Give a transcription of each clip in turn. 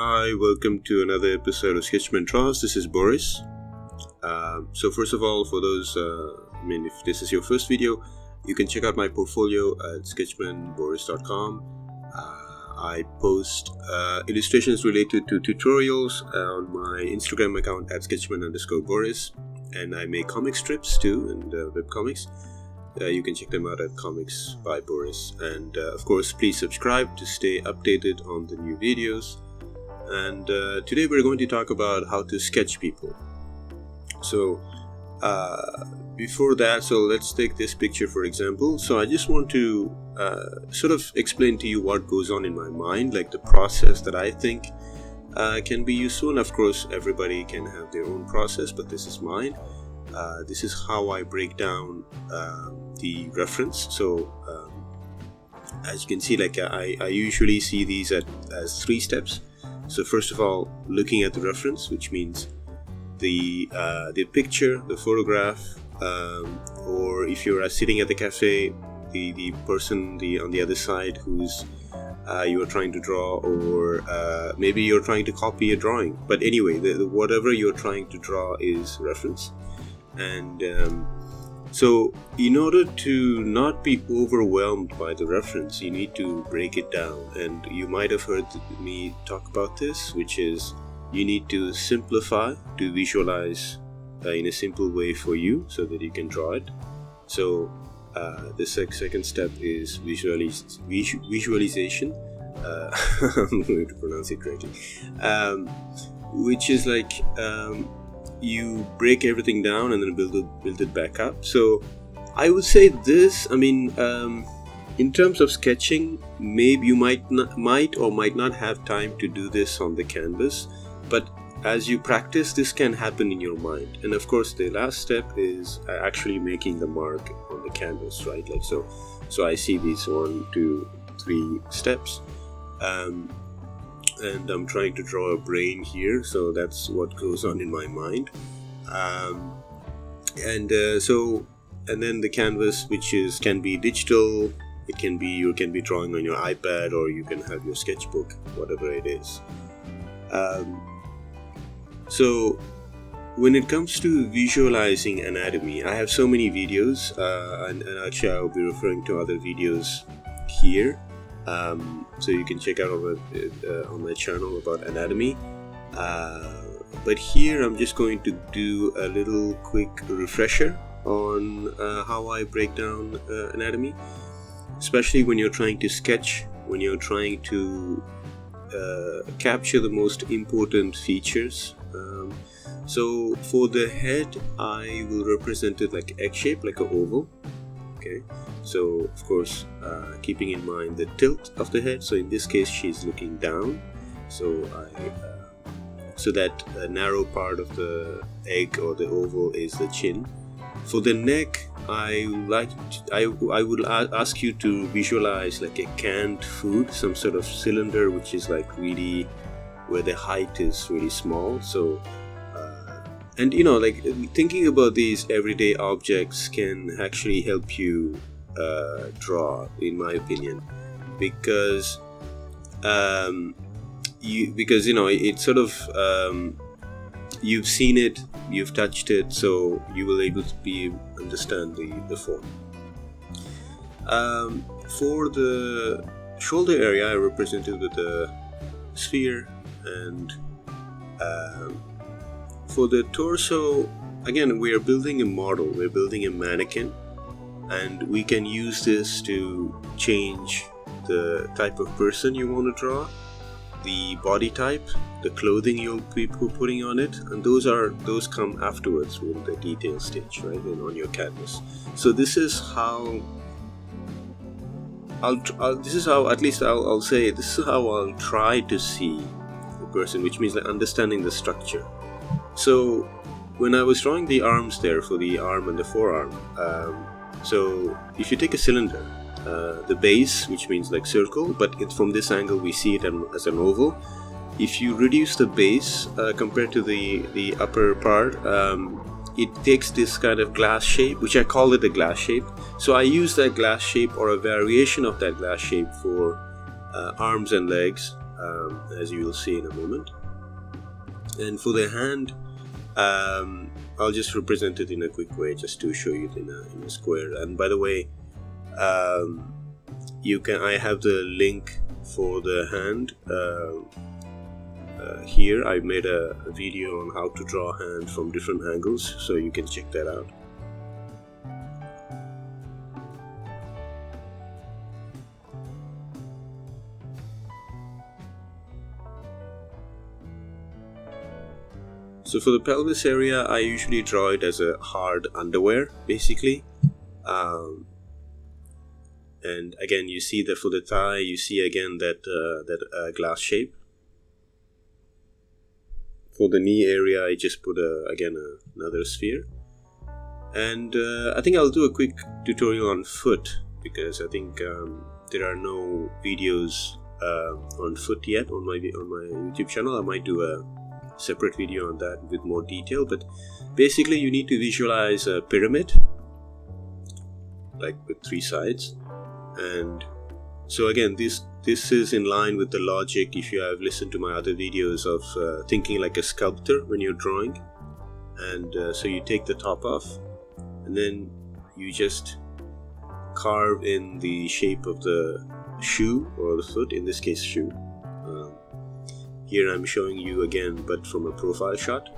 Hi, welcome to another episode of Sketchman Draws. This is Boris. So first of all, for those, if this is your first video, you can check out my portfolio at sketchmanboris.com. I post illustrations related to tutorials on my Instagram account at sketchman_boris, and I make comic strips too and webcomics. You can check them out at Comics by Boris. And of course, please subscribe to stay updated on the new videos. And today we're going to talk about how to sketch people. So before that, so let's take this picture for example. So I just want to sort of explain to you what goes on in my mind, like the process that I think can be useful. And of course, everybody can have their own process, but this is mine. This is how I break down the reference. So as you can see, like I usually see these as 3 steps. So first of all, looking at the reference, which means the picture, the photograph, or if you're sitting at the cafe, the person on the other side who's you are trying to draw, or maybe you're trying to copy a drawing. But anyway, whatever you're trying to draw is reference. And so in order to not be overwhelmed by the reference, you need to break it down. And you might have heard me talk about this, which is you need to simplify to visualize in a simple way for you so that you can draw it. So the second step is visualization. I'm going to pronounce it correctly, which is like you break everything down and then build it back up. So I would say this, in terms of sketching, maybe you might or might not have time to do this on the canvas, but as you practice, this can happen in your mind. And of course, the last step is actually making the mark on the canvas, right? Like so I see these 1, 2, 3 steps. And I'm trying to draw a brain here, so that's what goes on in my mind. And then the canvas, which can be digital. You can be drawing on your iPad, or you can have your sketchbook, whatever it is. So when it comes to visualizing anatomy, I have so many videos, and actually I'll be referring to other videos here. So you can check out on my channel about anatomy. But here I'm just going to do a little quick refresher on how I break down anatomy, especially when you're trying to sketch, when you're trying to capture the most important features. So for the head, I will represent it like egg shape, like an oval. Okay, so of course keeping in mind the tilt of the head. So in this case, she's looking down. So so that narrow part of the egg or the oval is the chin. For the neck, I would ask you to visualize like a canned food, some sort of cylinder which is like really where the height is really small. So and like thinking about these everyday objects can actually help you draw, in my opinion, because it's sort of you've seen it, you've touched it, so you will able to understand the form. For the shoulder area, I represented with a sphere, and for the torso, again, we are building a model, we're building a mannequin, and we can use this to change the type of person you want to draw, the body type, the clothing you'll be putting on it, and those come afterwards with the detail stage, right, and on your canvas. So this is how I'll try to see the person, which means like understanding the structure. So when I was drawing the arms there for the arm and the forearm, so if you take a cylinder, the base, which means like circle, but from this angle we see it as an oval. If you reduce the base compared to the upper part, it takes this kind of glass shape, which I call it a glass shape. So I use that glass shape or a variation of that glass shape for arms and legs. as you will see in a moment. And for the hand, I'll just represent it in a quick way, just to show you it in a square. And by the way, I have the link for the hand here. I made a video on how to draw a hand from different angles, so you can check that out. So for the pelvis area, I usually draw it as a hard underwear, basically. And again, you see that for the thigh, you see again that glass shape. For the knee area, I just put another sphere. And I think I'll do a quick tutorial on foot, because I think there are no videos on foot yet on my YouTube channel. I might do a separate video on that with more detail, but basically you need to visualize a pyramid, like with 3 sides. And so again, this is in line with the logic, if you have listened to my other videos, of thinking like a sculptor when you're drawing. And so you take the top off, and then you just carve in the shape of the shoe or the foot, in this case shoe. Here I'm showing you again, but from a profile shot.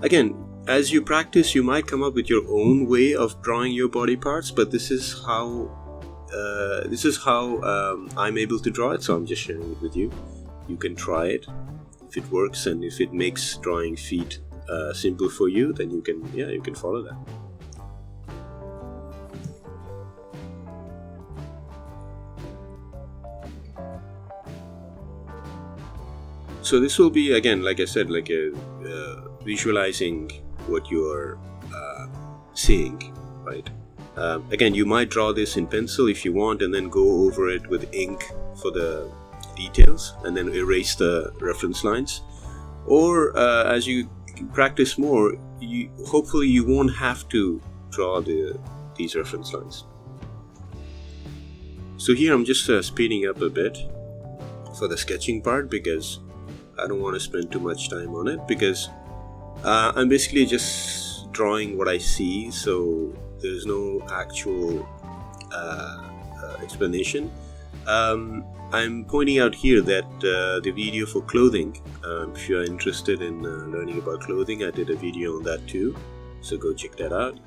Again, as you practice, you might come up with your own way of drawing your body parts, but this is how I'm able to draw it, so I'm just sharing it with you. You can try it. If it works and if it makes drawing feet simple for you, then you can follow that. So this will be, again, like I said, like a visualizing what you are seeing, right? Again, you might draw this in pencil if you want, and then go over it with ink for the details, and then erase the reference lines. Or as you practice more, hopefully you won't have to draw these reference lines. So here I'm just speeding up a bit for the sketching part, because I don't want to spend too much time on it, because I'm basically just drawing what I see, so there's no actual explanation. I'm pointing out here that the video for clothing, if you are interested in learning about clothing, I did a video on that too, so go check that out.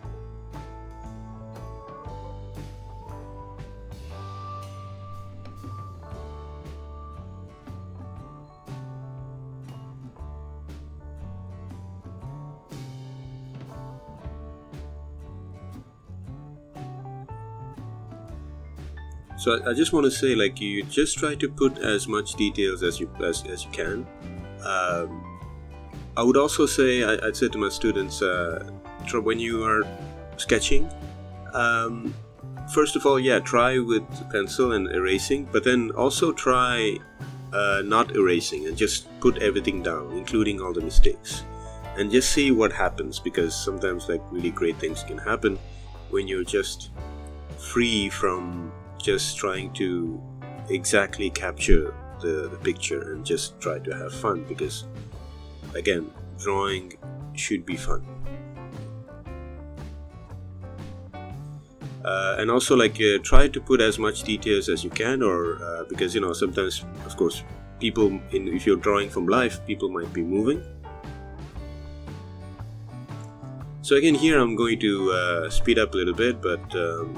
So I just want to say, like, you just try to put as much details as you can. I would also say, I'd say to my students, when you are sketching, first of all, try with pencil and erasing, but then also try not erasing and just put everything down, including all the mistakes, and just see what happens, because sometimes like really great things can happen when you're just free from just trying to exactly capture the picture and just try to have fun, because again, drawing should be fun. And also, like, try to put as much details as you can, or because sometimes, of course, people if you're drawing from life, people might be moving. So again, here I'm going to speed up a little bit, but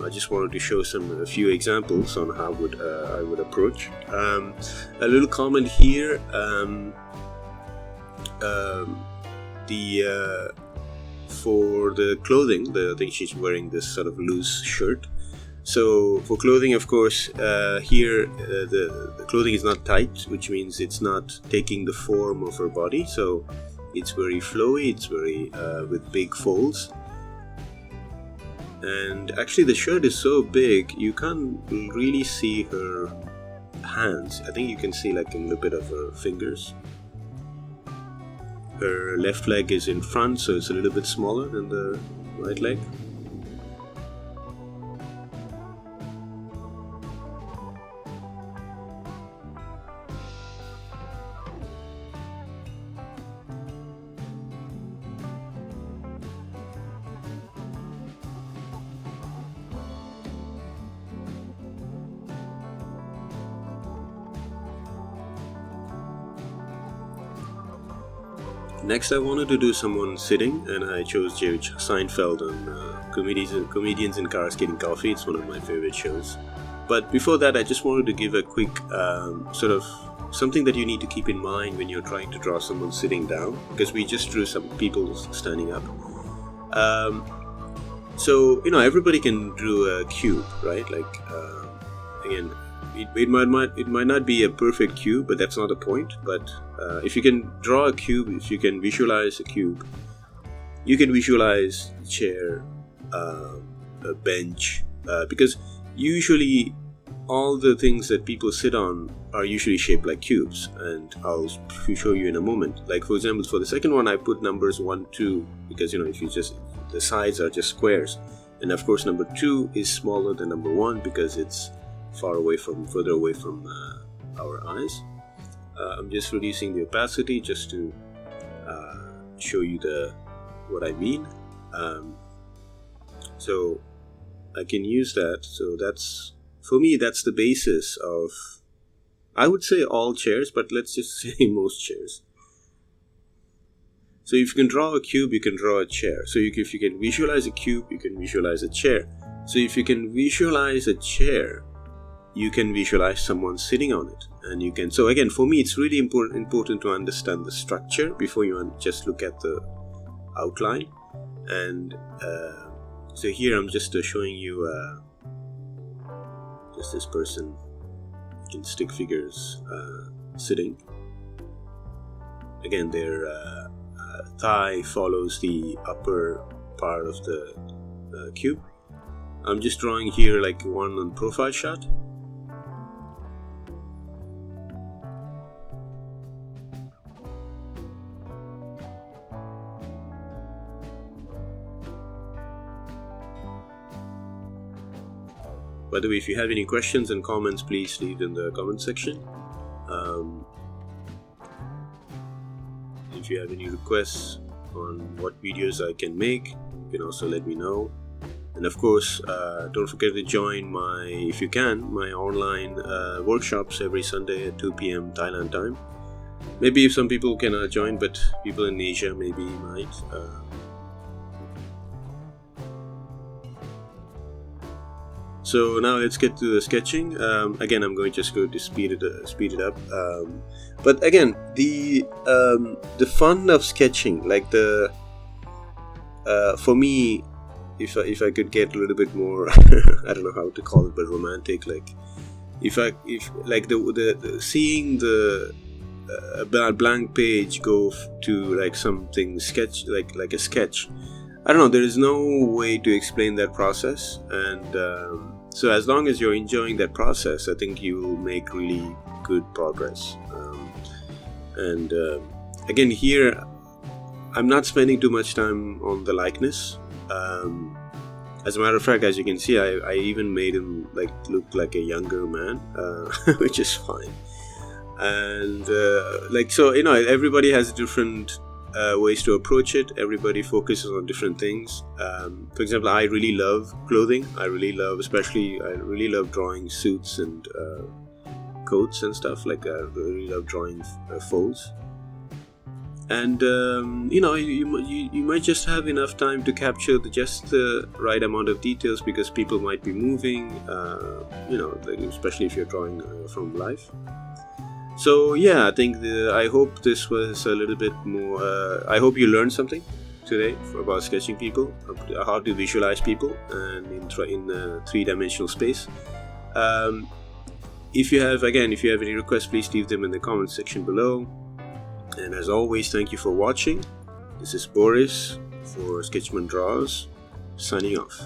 I just wanted to show a few examples on how I would approach. A little comment here. For the clothing, I think she's wearing this sort of loose shirt. So for clothing, of course, here the clothing is not tight, which means it's not taking the form of her body. So it's very flowy, it's very with big folds. And actually the shirt is so big, you can't really see her hands. I think you can see like a little bit of her fingers. Her left leg is in front, so it's a little bit smaller than the right leg. Next, I wanted to do someone sitting, and I chose Jerry Seinfeld on Comedians in Cars Getting Coffee. It's one of my favorite shows. But before that, I just wanted to give a quick sort of something that you need to keep in mind when you're trying to draw someone sitting down, because we just drew some people standing up. So, everybody can do a cube, right? Like, again, it might not be a perfect cube, but that's not the point. But if you can draw a cube, if you can visualize a cube, you can visualize a chair, a bench, because usually all the things that people sit on are usually shaped like cubes, and I'll show you in a moment. Like, for example, for the second one, I put numbers 1, 2, because if you just, the sides are just squares, and of course number 2 is smaller than number 1 because it's further away from our eyes. I'm just reducing the opacity just to show you what I mean. So I can use that. So that's, for me, that's the basis of, I would say, all chairs, but let's just say most chairs. So if you can draw a cube, you can draw a chair. So if you can visualize a cube, you can visualize a chair. So if you can visualize a chair, you can visualize someone sitting on it. And you can, so again, for me, it's really important to understand the structure before you just look at the outline. And so here I'm just showing you just this person in stick figures sitting. Again, their thigh follows the upper part of the cube. I'm just drawing here like one on profile shot. By the way, if you have any questions and comments, please leave in the comment section. If you have any requests on what videos I can make, you can also let me know. And of course, don't forget to join if you can, my online workshops every Sunday at 2 p.m. Thailand time. Maybe if some people cannot join, but people in Asia maybe might. So now let's get to the sketching. Again, I'm going just to speed it up. But again, the fun of sketching, like for me, if I could get a little bit more, I don't know how to call it, but romantic. Like if the seeing the blank page go to like something sketch, like a sketch. I don't know. There is no way to explain that process, and so as long as you're enjoying that process, I think you will make really good progress. Again, here I'm not spending too much time on the likeness. As a matter of fact, as you can see, I even made him look like a younger man, which is fine. And so everybody has different ways to approach it. Everybody focuses on different things. For example, I really love clothing. I really love drawing suits and coats and stuff. I really love drawing folds. And you might just have enough time to capture just the right amount of details, because people might be moving, especially if you're drawing from life. So yeah, I think I hope this was a little bit more. I hope you learned something today about sketching people, how to visualize people, and in 3-dimensional space. If you have any requests, please leave them in the comment section below. And as always, thank you for watching. This is Boris for Sketchman Draws, signing off.